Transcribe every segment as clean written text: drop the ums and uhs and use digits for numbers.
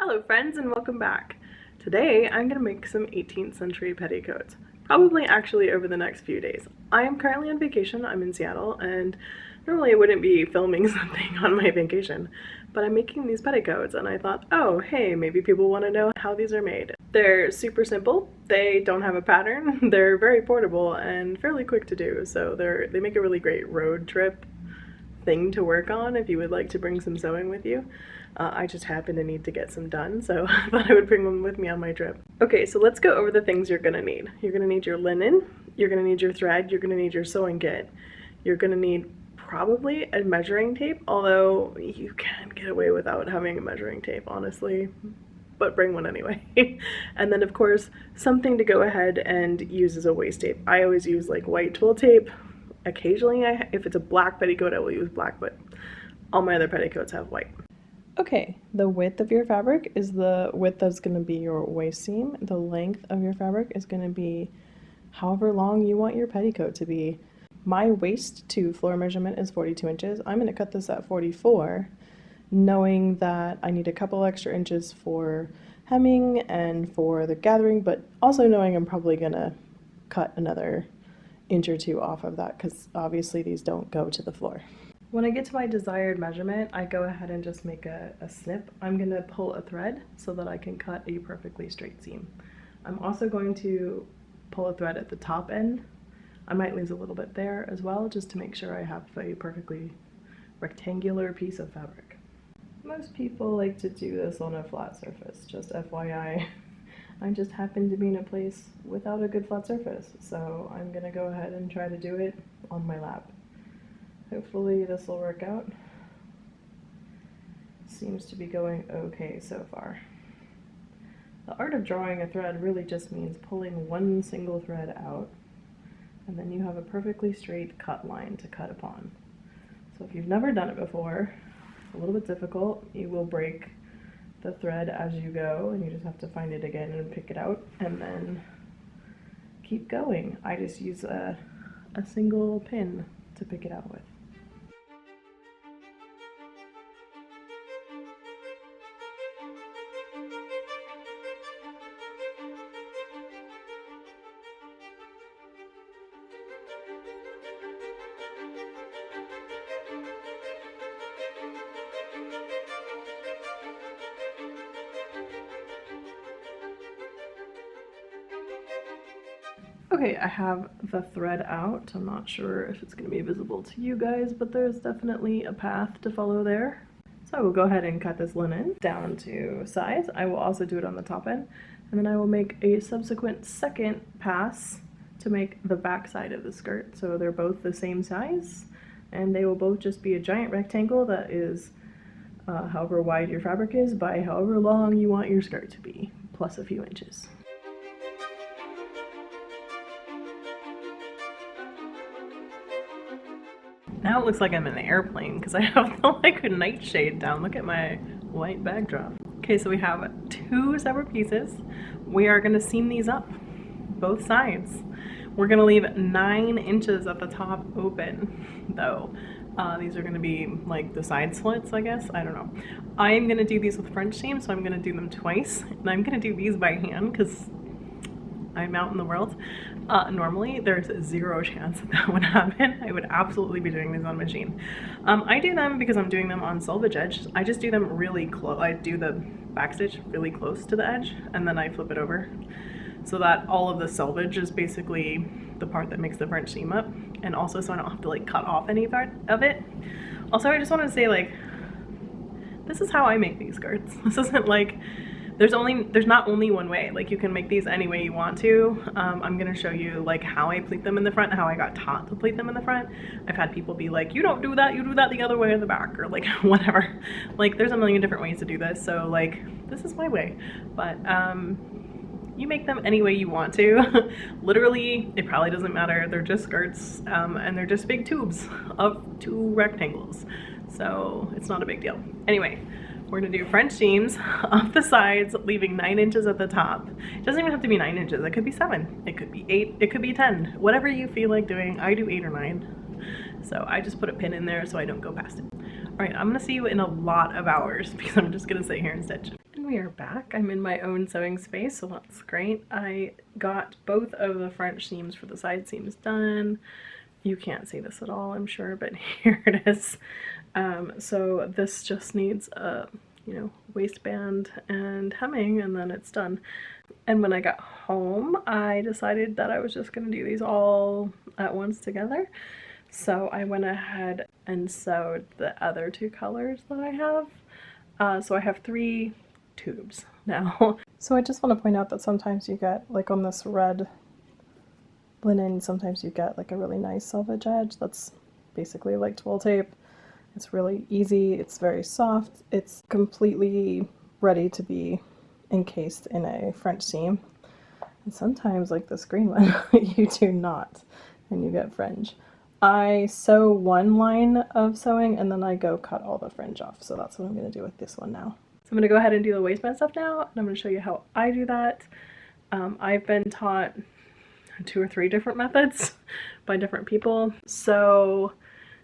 Hello friends and welcome back. Today I'm going to make some 18th century petticoats, probably actually over the next few days. I am currently on vacation, I'm in Seattle, and normally I wouldn't be filming something on my vacation, but I'm making these petticoats and I thought, oh hey, maybe people want to know how these are made. They're super simple, they don't have a pattern, they're very portable and fairly quick to do, so they make a really great road trip thing to work on if you would like to bring some sewing with you. I just happen to need to get some done, so I thought I would bring them with me on my trip. Okay, so let's go over the things you're gonna need. You're gonna need your linen, you're gonna need your thread, you're gonna need your sewing kit, you're gonna need probably a measuring tape, although you can get away without having a measuring tape, honestly, but bring one anyway. And then of course, something to go ahead and use as a waist tape. I always use like white twill tape. Occasionally, if it's a black petticoat, I will use black, but all my other petticoats have white. Okay, the width of your fabric is the width that's going to be your waist seam. The length of your fabric is going to be however long you want your petticoat to be. My waist to floor measurement is 42 inches. I'm going to cut this at 44, knowing that I need a couple extra inches for hemming and for the gathering, but also knowing I'm probably going to cut another inch or two off of that because obviously these don't go to the floor. When I get to my desired measurement, I go ahead and just make a snip. I'm going to pull a thread so that I can cut a perfectly straight seam. I'm also going to pull a thread at the top end. I might lose a little bit there as well, just to make sure I have a perfectly rectangular piece of fabric. Most people like to do this on a flat surface, just FYI. I just happen to be in a place without a good flat surface, so I'm gonna go ahead and try to do it on my lap. Hopefully this will work out. Seems to be going okay so far. The art of drawing a thread really just means pulling one single thread out, and then you have a perfectly straight cut line to cut upon. So if you've never done it before, it's a little bit difficult. You will break the thread as you go, and you just have to find it again and pick it out, and then keep going. I just use a single pin to pick it out with. Okay, I have the thread out. I'm not sure if it's going to be visible to you guys, but there's definitely a path to follow there. So I will go ahead and cut this linen down to size. I will also do it on the top end, and then I will make a subsequent second pass to make the back side of the skirt. So they're both the same size, and they will both just be a giant rectangle that is however wide your fabric is by however long you want your skirt to be, plus a few inches. Now it looks like I'm in an airplane because I have the like nightshade down. Look at my white backdrop. Okay, so we have two separate pieces. We are going to seam these up, both sides. We're going to leave 9 inches at the top open, though. These are going to be like the side slits, I guess. I don't know. I am going to do these with French seam, so I'm going to do them twice. And I'm going to do these by hand because I'm out in the world. Normally there's 0 chance that would happen. I would absolutely be doing these on machine. I do them because I'm doing them on selvage edge. I just do them really close. I do the backstitch really close to the edge, and then I flip it over so that all of the selvage is basically the part that makes the French seam up, and also so I don't have to like cut off any part of it. Also, I just want to say, like, this is how I make these skirts. This isn't like there's not only one way. Like, you can make these any way you want to. I'm gonna show you like how I pleat them in the front, how I got taught to pleat them in the front. I've had people be like, you don't do that, you do that the other way in the back, or like whatever. Like, there's a million different ways to do this, so like this is my way. But you make them any way you want to. Literally, it probably doesn't matter. They're just skirts, and they're just big tubes of 2 rectangles, so it's not a big deal. Anyway, we're gonna do French seams off the sides, leaving 9 inches at the top. It doesn't even have to be 9 inches. It could be 7, it could be 8, it could be 10. Whatever you feel like doing. I do 8 or 9. So I just put a pin in there so I don't go past it. All right, I'm gonna see you in a lot of hours because I'm just gonna sit here and stitch. And we are back. I'm in my own sewing space, so that's great. I got both of the French seams for the side seams done. You can't see this at all, I'm sure, but here it is. So this just needs a, waistband and hemming, and then it's done. And when I got home, I decided that I was just going to do these all at once together. So I went ahead and sewed the other two colors that I have. So I have 3 tubes now. So I just want to point out that sometimes you get, like on this red linen, sometimes you get like a really nice selvage edge that's basically like twill tape. It's really easy, it's very soft, it's completely ready to be encased in a French seam. And sometimes, like this green one, you do not, and you get fringe. I sew one line of sewing and then I go cut all the fringe off. So that's what I'm going to do with this one now. So I'm going to go ahead and do the waistband stuff now, and I'm going to show you how I do that. I've been taught 2 or 3 different methods by different people. So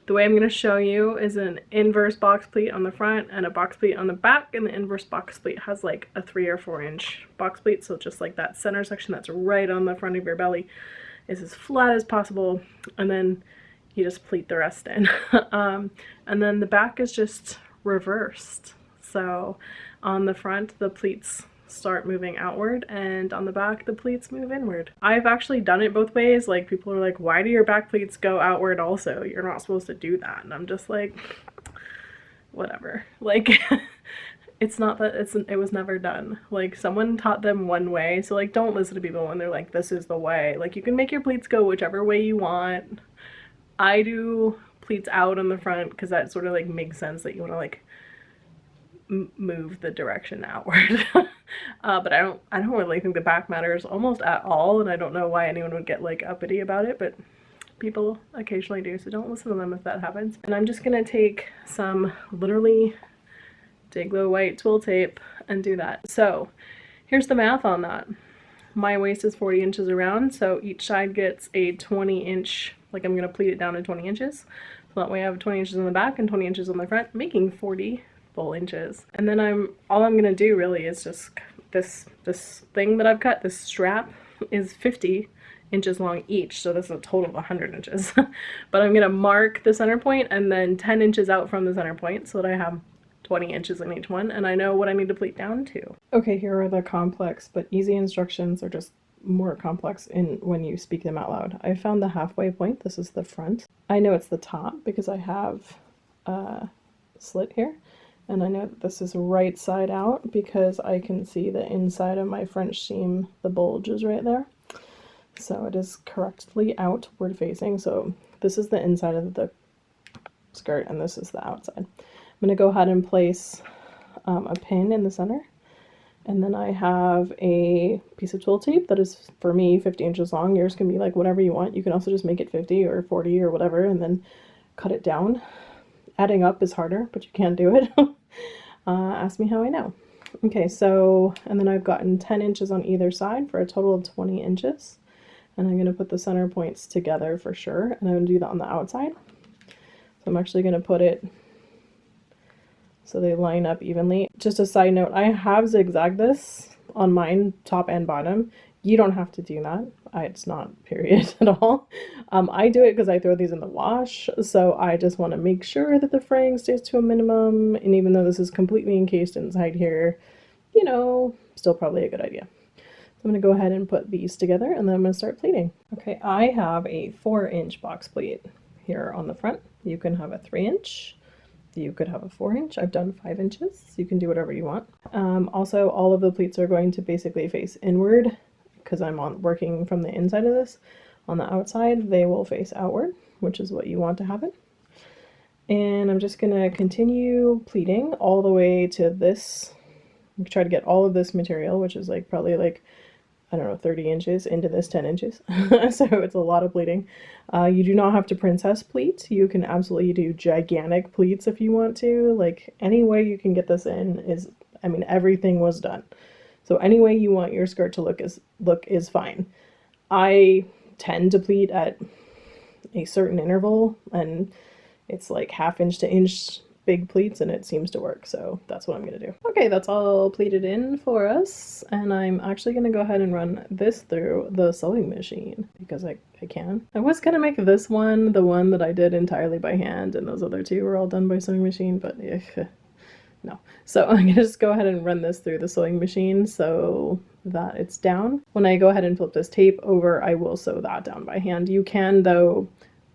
the way I'm going to show you is an inverse box pleat on the front and a box pleat on the back, and the inverse box pleat has like a 3 or 4 inch box pleat, so just like that center section that's right on the front of your belly is as flat as possible, and then you just pleat the rest in. And then the back is just reversed. So on the front, the pleats start moving outward, and on the back, the pleats move inward. I've actually done it both ways. Like, people are like, why do your back pleats go outward also? You're not supposed to do that. And I'm just like, whatever. Like, it's not that it was never done. Like, someone taught them one way, so like, don't listen to people when they're like, this is the way. Like, you can make your pleats go whichever way you want. I do pleats out on the front because that sort of like makes sense that you want to like move the direction outward. But I don't really think the back matters almost at all, and I don't know why anyone would get like uppity about it, but people occasionally do, so don't listen to them if that happens. And I'm just gonna take some literally Day Glow white twill tape and do that. So here's the math on that. My waist is 40 inches around, so each side gets a 20 inch, like I'm gonna pleat it down to 20 inches. So that way I have 20 inches on the back and 20 inches on the front, making 40 full inches. And then all I'm gonna do really is just this thing that I've cut, this strap, is 50 inches long each, so this is a total of 100 inches. But I'm gonna mark the center point and then 10 inches out from the center point so that I have 20 inches in each one, and I know what I need to pleat down to. Okay, here are the complex but easy instructions, or just more complex when you speak them out loud. I found the halfway point. This is the front. I know it's the top because I have a slit here, and I know that this is right side out because I can see the inside of my French seam, the bulge is right there. So it is correctly outward facing. So this is the inside of the skirt and this is the outside. I'm going to go ahead and place a pin in the center, and then I have a piece of twill tape that is, for me, 50 inches long. Yours can be like whatever you want. You can also just make it 50 or 40 or whatever and then cut it down. Adding up is harder, but you can do it. Ask me how I know. Okay, so, and then I've gotten 10 inches on either side for a total of 20 inches. And I'm going to put the center points together for sure, and I'm going to do that on the outside. So I'm actually going to put it so they line up evenly. Just a side note, I have zigzagged this on mine, top and bottom. You don't have to do that. It's not period at all. I do it because I throw these in the wash, so I just want to make sure that the fraying stays to a minimum, and even though this is completely encased inside here, you know, still probably a good idea. So I'm going to go ahead and put these together, and then I'm going to start pleating. Okay, I have a 4-inch box pleat here on the front. You can have a 3-inch. You could have a 4-inch. I've done 5 inches. You can do whatever you want. Also, all of the pleats are going to basically face inward because I'm working from the inside of this. On the outside, they will face outward, which is what you want to happen. And I'm just going to continue pleating all the way to this. Try to get all of this material, which is like probably like, I don't know, 30 inches into this 10 inches. So it's a lot of pleating. You do not have to princess pleat. You can absolutely do gigantic pleats if you want to. Like, any way you can get this in is, I mean, everything was done. So any way you want your skirt to look is fine. I tend to pleat at a certain interval, and it's like 1/2 inch to inch big pleats and it seems to work, so that's what I'm gonna do. Okay, that's all pleated in for us, and I'm actually gonna go ahead and run this through the sewing machine because I can. I was gonna make this one the one that I did entirely by hand, and those other two were all done by sewing machine, but no. So I'm gonna just go ahead and run this through the sewing machine so that it's down. When I go ahead and flip this tape over, I will sew that down by hand. You can, though,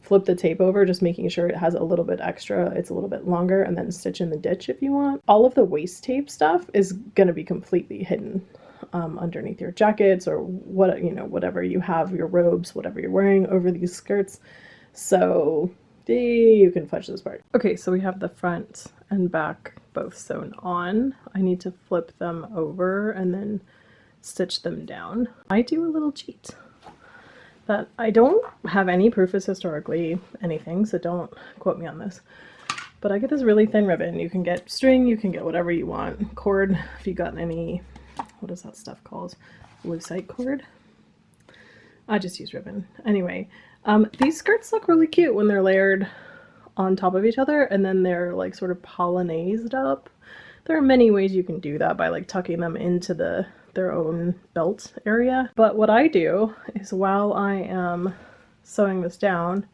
flip the tape over, just making sure it has a little bit extra, it's a little bit longer, and then stitch in the ditch if you want. All of the waist tape stuff is gonna be completely hidden underneath your jackets or what, you know, whatever you have, your robes, whatever you're wearing over these skirts. So you can fudge this part. Okay, so we have the front and back both sewn on. I need to flip them over and then stitch them down. I do a little cheat that I don't have any proof is historically anything, so don't quote me on this. But I get this really thin ribbon. You can get string, you can get whatever you want. Cord, if you got any, what is that stuff called? Lucite cord? I just use ribbon. Anyway, these skirts look really cute when they're layered on top of each other and then they're like sort of polonazed up. There are many ways you can do that by like tucking them into their own belt area. But what I do is while I am sewing this down,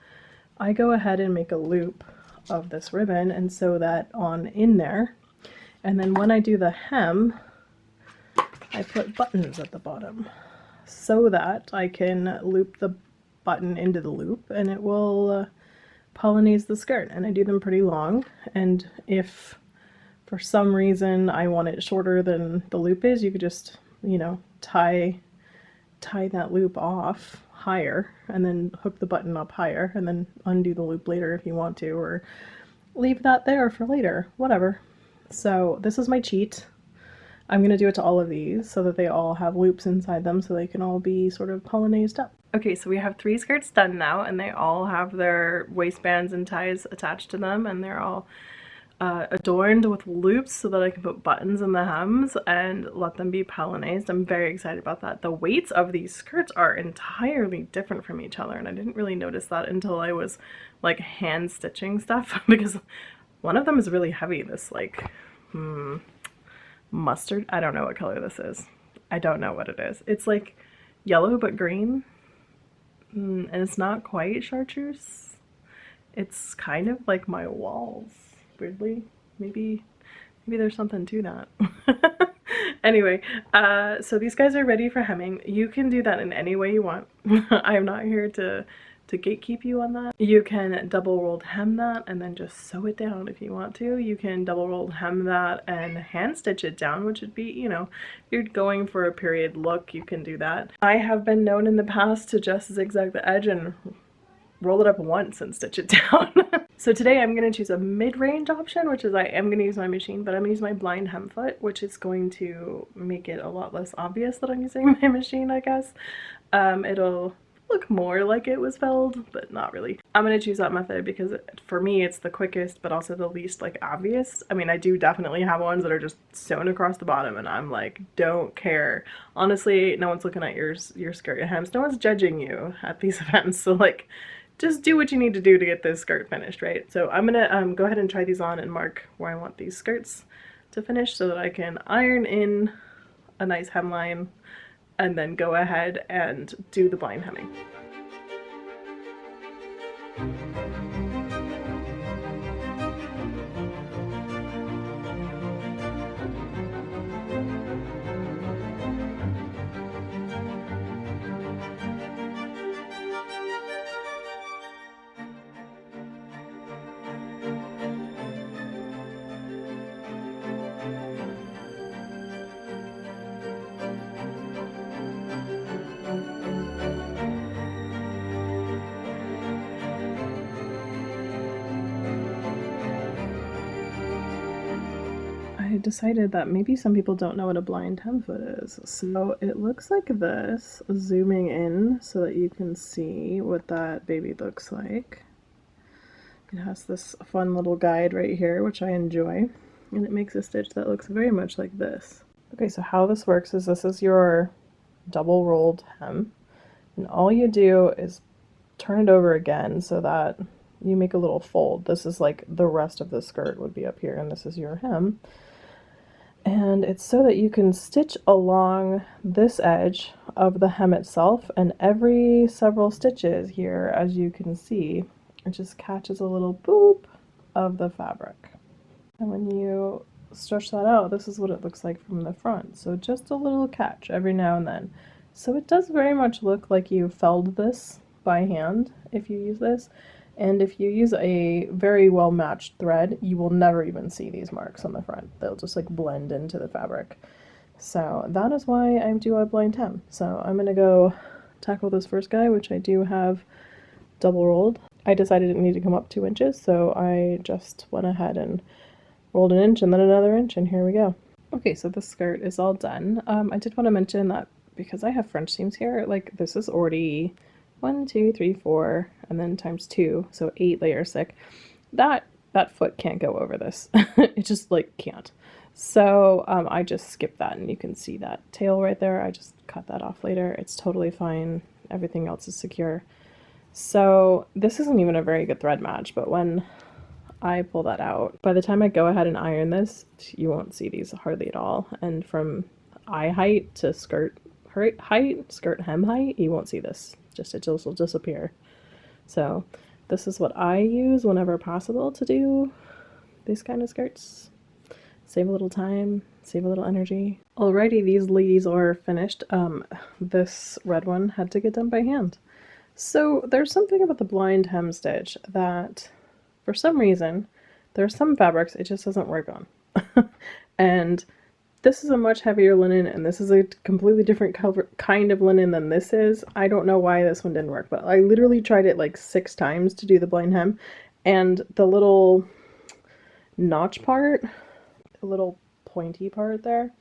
I go ahead and make a loop of this ribbon and sew that on in there. And then when I do the hem, I put buttons at the bottom so that I can loop the button into the loop and it will polonaise the skirt. And I do them pretty long, and if for some reason I want it shorter than the loop is, you could just, you know, tie that loop off higher and then hook the button up higher and then undo the loop later if you want to, or leave that there for later, whatever. So this is my cheat. I'm going to do it to all of these so that they all have loops inside them so they can all be sort of polonaised up. Okay, so we have 3 skirts done now, and they all have their waistbands and ties attached to them, and they're all adorned with loops so that I can put buttons in the hems and let them be polonaised. I'm very excited about that. The weights of these skirts are entirely different from each other, and I didn't really notice that until I was like hand stitching stuff because one of them is really heavy, this like mustard, I don't know what color this is. I don't know what it is. It's like yellow but green, and it's not quite chartreuse. It's kind of like my walls, weirdly. Maybe there's something to that. Anyway, so these guys are ready for hemming. You can do that in any way you want. I'm not here to gatekeep you on that. You can double rolled hem that and then just sew it down if you want to. You can double rolled hem that and hand stitch it down, which would be, you know, if you're going for a period look, you can do that. I have been known in the past to just zigzag the edge and roll it up once and stitch it down. So today I'm going to choose a mid-range option, which is I am going to use my machine, but I'm going to use my blind hem foot, which is going to make it a lot less obvious that I'm using my machine, I guess. It'll look more like it was felled, but not really. I'm going to choose that method because for me it's the quickest but also the least like obvious. I mean, I do definitely have ones that are just sewn across the bottom and I'm like, don't care. Honestly, no one's looking at your skirt hems. No one's judging you at these events, so like just do what you need to do to get this skirt finished, right? So I'm gonna go ahead and try these on and mark where I want these skirts to finish so that I can iron in a nice hemline and then go ahead and do the blind hemming. I decided that maybe some people don't know what a blind hem foot is. So it looks like this, zooming in so that you can see what that baby looks like. It has this fun little guide right here, which I enjoy, and it makes a stitch that looks very much like this. Okay, so how this works is this is your double rolled hem, and all you do is turn it over again so that you make a little fold. This is like the rest of the skirt would be up here, and this is your hem. And it's so that you can stitch along this edge of the hem itself, and every several stitches here, as you can see, it just catches a little boop of the fabric. And when you stretch that out, this is what it looks like from the front. So just a little catch every now and then. So it does very much look like you felled this by hand if you use this. And if you use a very well matched thread, you will never even see these marks on the front. They'll just like blend into the fabric. So that is why I do a blind hem. So I'm gonna go tackle this first guy, which I do have double rolled. I decided it needed to come up 2 inches, so I just went ahead and rolled an inch and then another inch, and here we go. Okay, so the skirt is all done. I did want to mention that because I have French seams here, like this is already 1, 2, 3, 4, and then times 2, so 8 layers thick. That foot can't go over this. It just like can't. So I just skipped that, and you can see that tail right there. I just cut that off later. It's totally fine. Everything else is secure. So this isn't even a very good thread match, but when I pull that out, by the time I go ahead and iron this, you won't see these hardly at all. And from eye height to skirt height, skirt hem height, you won't see this. It will disappear. So this is what I use whenever possible to do these kind of skirts. Save a little time, save a little energy. Alrighty, these ladies are finished. This red one had to get done by hand. So there's something about the blind hem stitch that, for some reason, there are some fabrics it just doesn't work on. And this is a much heavier linen, and this is a completely different kind of linen than this is. I don't know why this one didn't work, but I literally tried it like 6 times to do the blind hem, and the little notch part, the little pointy part there,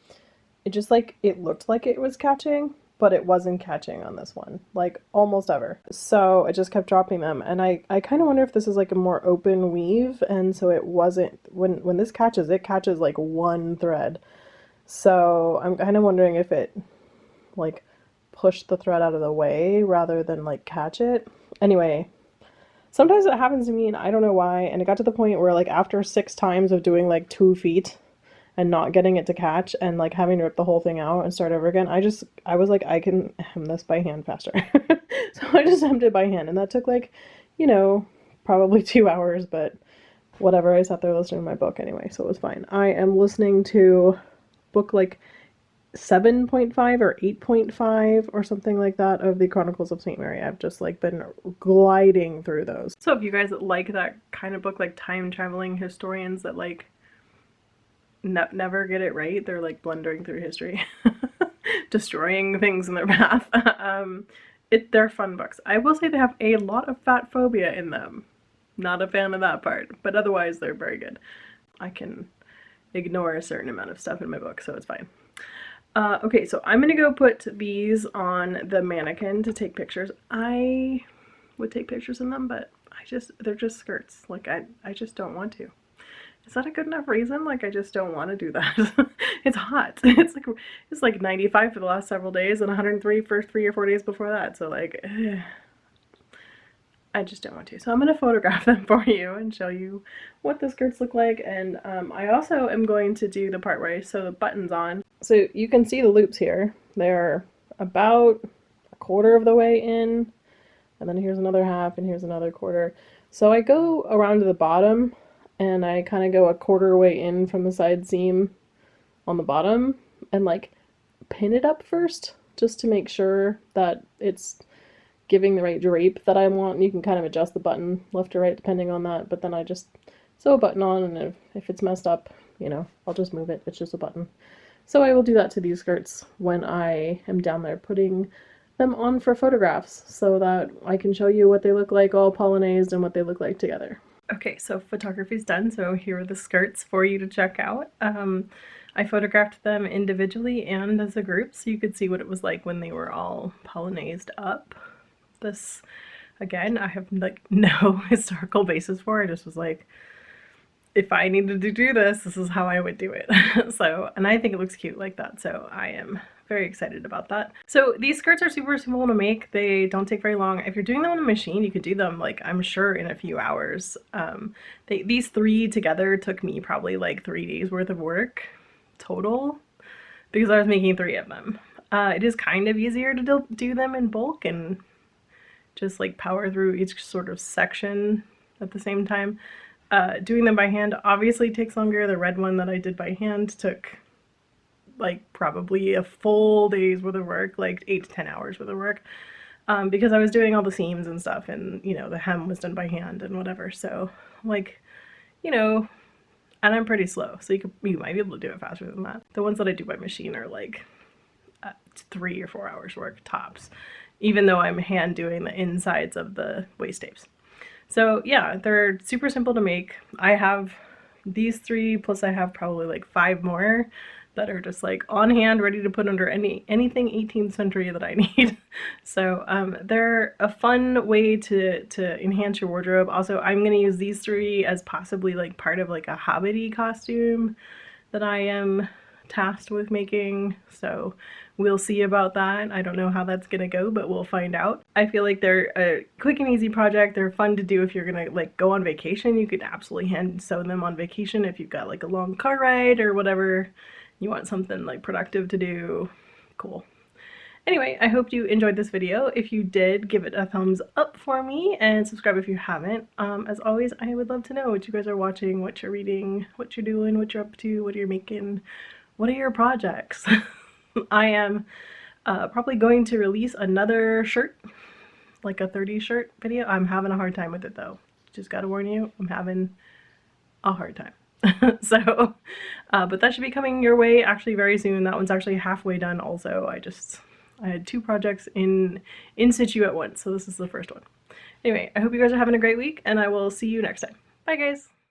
it just like, it looked like it was catching, but it wasn't catching on this one, like almost ever. So I just kept dropping them, and I kind of wonder if this is like a more open weave, and so it wasn't, when this catches, it catches like one thread. So I'm kind of wondering if it like pushed the thread out of the way rather than like catch it. Anyway, sometimes it happens to me and I don't know why, and it got to the point where like after 6 times of doing like 2 feet and not getting it to catch and like having to rip the whole thing out and start over again, I was like, I can hem this by hand faster. So I just hemmed it by hand, and that took like, you know, probably 2 hours, but whatever. I sat there listening to my book anyway, so it was fine. I am listening to book like 7.5 or 8.5 or something like that of the Chronicles of St. Mary. I've just like been gliding through those. So if you guys like that kind of book, like time traveling historians that like never get it right, they're like blundering through history, destroying things in their path. They're fun books. I will say they have a lot of fat phobia in them. Not a fan of that part, but otherwise they're very good. I can ignore a certain amount of stuff in my book, so it's fine. Okay, so I'm gonna go put these on the mannequin to take pictures. I would take pictures in them, but they're just skirts. Like I just don't want to. Is that a good enough reason? Like I just don't want to do that. It's hot. It's like 95 for the last several days and 103 for 3 or 4 days before that. So like, I just don't want to. So I'm going to photograph them for you and show you what the skirts look like. And I also am going to do the part where I sew the buttons on. So you can see the loops here. They're about 1/4 of the way in. And then here's another half and here's another 1/4. So I go around to the bottom and I kind of go 1/4 way in from the side seam on the bottom and like pin it up first just to make sure that it's giving the right drape that I want. You can kind of adjust the button left or right depending on that, but then I just sew a button on, and if it's messed up, you know, I'll just move it. It's just a button. So I will do that to these skirts when I am down there putting them on for photographs so that I can show you what they look like all polonazed and what they look like together. Okay, so photography's done, so here are the skirts for you to check out. I photographed them individually and as a group so you could see what it was like when they were all polonazed up. This, again, I have like no historical basis for. I just was like, if I needed to do this, this is how I would do it. So, and I think it looks cute like that, so I am very excited about that. So these skirts are super simple to make. They don't take very long. If you're doing them on a machine, you could do them, like, I'm sure in a few hours. These 3 together took me probably like 3 days worth of work total, because I was making 3 of them. It is kind of easier to do them in bulk and just like power through each sort of section at the same time. Doing them by hand obviously takes longer. The red one that I did by hand took like probably a full day's worth of work, like 8 to 10 hours worth of work, because I was doing all the seams and stuff, and you know, the hem was done by hand and whatever. So like, you know, and I'm pretty slow, so you might be able to do it faster than that. The ones that I do by machine are like 3 or 4 hours work tops, even though I'm hand doing the insides of the waist tapes. So yeah, they're super simple to make. I have these 3, plus I have probably like 5 more that are just like on hand, ready to put under anything 18th century that I need. So they're a fun way to enhance your wardrobe. Also, I'm gonna use these 3 as possibly like part of like a hobbity costume that I am tasked with making, so we'll see about that. I don't know how that's gonna go, but we'll find out. I feel like they're a quick and easy project. They're fun to do if you're gonna like go on vacation. You could absolutely hand sew them on vacation if you've got like a long car ride or whatever. You want something like productive to do. Cool. Anyway, I hope you enjoyed this video. If you did, give it a thumbs up for me and subscribe if you haven't. As always, I would love to know what you guys are watching, what you're reading, what you're doing, what you're up to, what you're making, what are your projects? I am probably going to release another shirt, like a 30 shirt video. I'm having a hard time with it though. Just gotta warn you, I'm having a hard time. So, but that should be coming your way actually very soon. That one's actually halfway done also. I had 2 projects in situ at once, so this is the first one. Anyway, I hope you guys are having a great week, and I will see you next time. Bye guys!